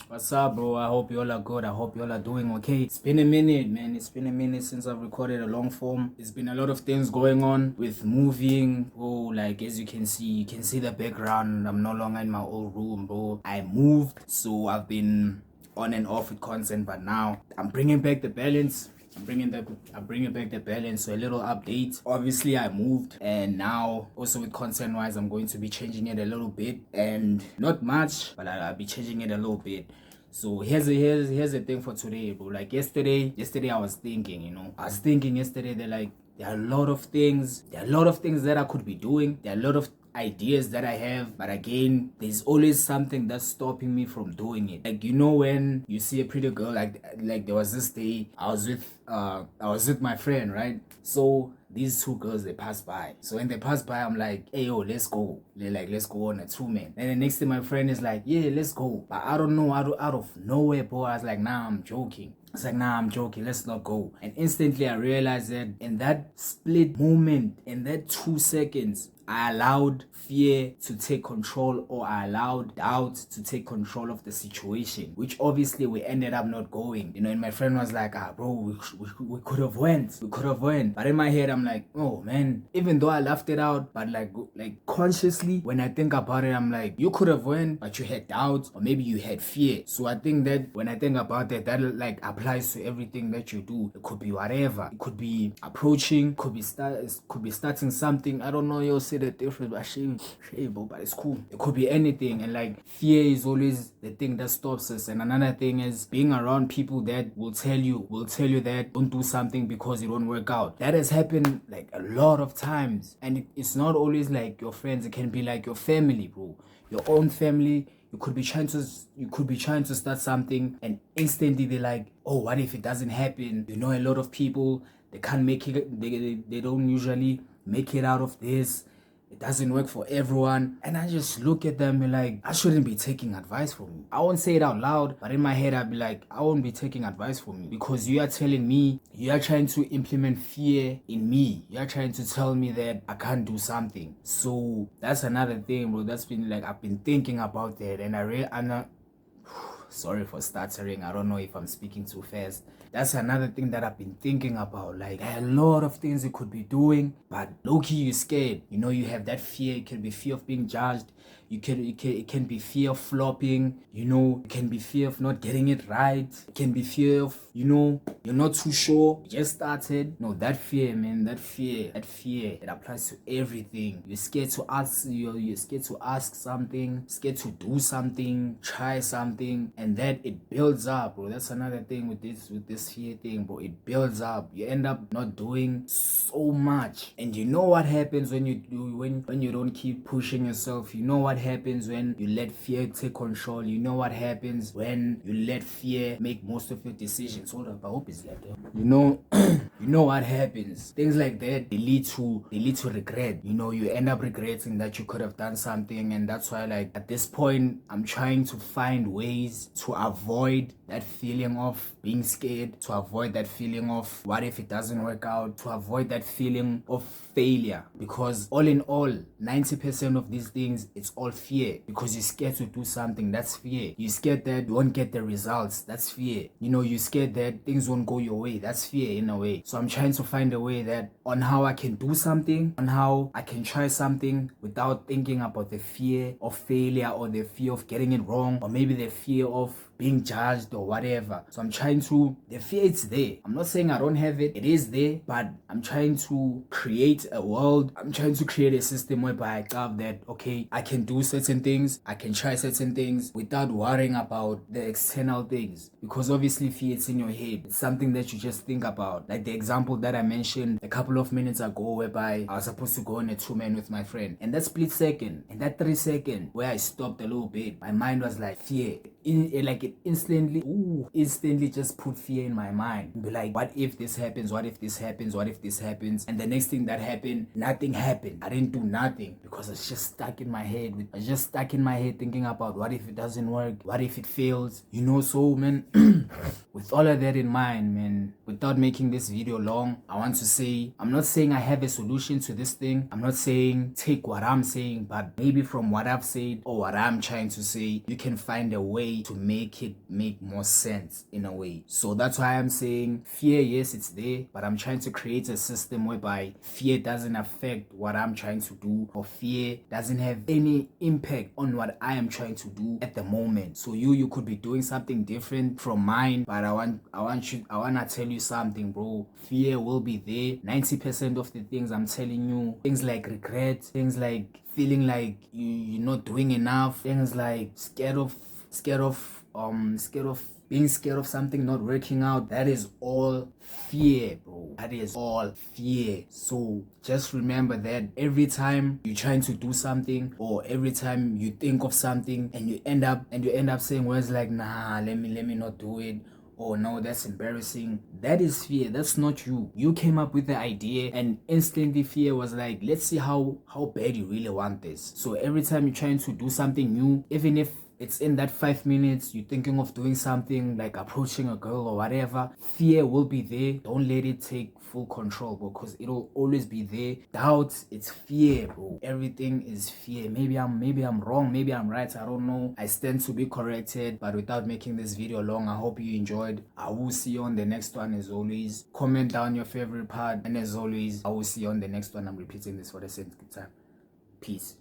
What's up, bro? I hope you all are good. I hope you all are doing okay. It's been a minute, man. It's been a minute since I've recorded a long form. There's been a lot of things going on with moving. Oh, like as you can see the background. I'm no longer in my old room, bro. I moved, so I've been on and off with content, but now I'm bringing back the balance. I'm bringing back the balance. So a little update. Obviously, I moved, and now also with content wise, I'm going to be changing it a little bit, and not much, but I'll be changing it a little bit. So here's the thing for today, bro. Like yesterday I was thinking, yesterday that there are a lot of things. There are a lot of things that I could be doing. There are a lot of ideas that I have, but again, there's always something that's stopping me from doing it. Like, when you see a pretty girl, like there was this day I was with my friend, right? So these two girls, they passed by. So when they passed by, I'm like, hey yo, let's go. They're like, let's go on a 2-man. And the next thing my friend is like, yeah, let's go. But I don't know, out of nowhere, bro, I was like, nah, I'm joking. It's like, nah, I'm joking, let's not go. And instantly I realized that in that split moment, in that 2 seconds, I allowed fear to take control, or I allowed doubt to take control of the situation, which obviously we ended up not going. And my friend was like, bro, we could have went. We could have went. But in my head, I'm like, oh man, even though I laughed it out, but like consciously, when I think about it, I'm like, you could have went, but you had doubt, or maybe you had fear. So I think that when I think about that like applies to everything that you do. It could be whatever. It could be approaching, could be starting something. I don't know, you'll see the difference, but but it's cool. It could be anything, and like fear is always the thing that stops us. And another thing is being around people that will tell you that don't do something because it won't work out. That has happened like a lot of times, and it's not always like your friends. It can be like your family, bro, your own family. You could be trying to start something, and instantly they're like, oh, what if it doesn't happen? A lot of people, they can't make it. They don't usually make it out of this. It doesn't work for everyone. And I just look at them and like, I shouldn't be taking advice from you. I won't say it out loud, but in my head I'll be like, I won't be taking advice from you, because you are telling me, you are trying to implement fear in me. You are trying to tell me that I can't do something. So that's another thing, bro. That's been like, I've been thinking about that, and sorry for stuttering. I don't know if I'm speaking too fast. That's another thing that I've been thinking about. Like, there are a lot of things you could be doing, but low-key you're scared. You have that fear. It can be fear of being judged. It can be fear of flopping. It can be fear of not getting it right. It can be fear of, you're not too sure. You just started. No, that fear, man, that fear, it applies to everything. You're scared to ask, you're scared to ask something, scared to do something, try something, and that it builds up, bro. That's another thing with this fear thing, bro. It builds up. You end up not doing so much. And you know what happens when you don't keep pushing yourself. You know what happens when you let fear take control. You know what happens when you let fear make most of your decisions. Hold up, I hope it's like that. You know what happens. Things like that, they lead to regret. You end up regretting that you could have done something, and that's why, like, at this point, I'm trying to find ways to avoid that feeling of being scared, to avoid that feeling of what if it doesn't work out, to avoid that feeling of failure. Because all in all, 90% of these things, it's all fear. Because you're scared to do something, that's fear. You're scared that you won't get the results, that's fear. You're scared that things won't go your way, that's fear in a way. So I'm trying to find a way that on how I can do something, on how I can try something without thinking about the fear of failure, or the fear of getting it wrong, or maybe the fear of being judged or whatever. So I'm trying to, the fear, it's there. I'm not saying I don't have it. It is there, but I'm trying to create a world. I'm trying to create a system whereby I have that, okay, I can do certain things, I can try certain things without worrying about the external things. Because obviously fear, it's in your head. It's something that you just think about. Like the example that I mentioned a couple of minutes ago, whereby I was supposed to go on a 2-man with my friend. And that split second, and that 3 second where I stopped a little bit, my mind was like, fear. It instantly just put fear in my mind. Be like, what if this happens? What if this happens? What if this happens? And the next thing that happened, nothing happened. I didn't do nothing, because it's just stuck in my head. I was just stuck in my head thinking about what if it doesn't work? What if it fails? So, man, with all of that in mind, man, without making this video long, I want to say, I'm not saying I have a solution to this thing. I'm not saying take what I'm saying, but maybe from what I've said or what I'm trying to say, you can find a way way to make it make more sense in a way. So that's why I'm saying fear, yes, it's there, but I'm trying to create a system whereby fear doesn't affect what I'm trying to do, or fear doesn't have any impact on what I am trying to do at the moment. So you could be doing something different from mine, but I wanna tell you something, bro. Fear will be there. 90% of the things I'm telling you, things like regret, things like feeling like you're not doing enough, things like scared of being scared of something not working out, that is all fear, bro. That is all fear. So just remember that every time you're trying to do something, or every time you think of something and you end up saying words like, nah, let me not do it, oh no, that's embarrassing, that is fear. That's not you. You came up with the idea and instantly fear was like, let's see how bad you really want this. So every time you're trying to do something new, even if it's in that 5 minutes you're thinking of doing something like approaching a girl or whatever, fear will be there. Don't let it take full control, because it'll always be there. Doubt, it's fear, bro. Everything is fear. Maybe I'm wrong, maybe I'm right, I don't know. I stand to be corrected. But without making this video long, I hope you enjoyed. I will see you on the next one. As always, comment down your favorite part, and as always, I will see you on the next one. I'm repeating this for the second time. Peace.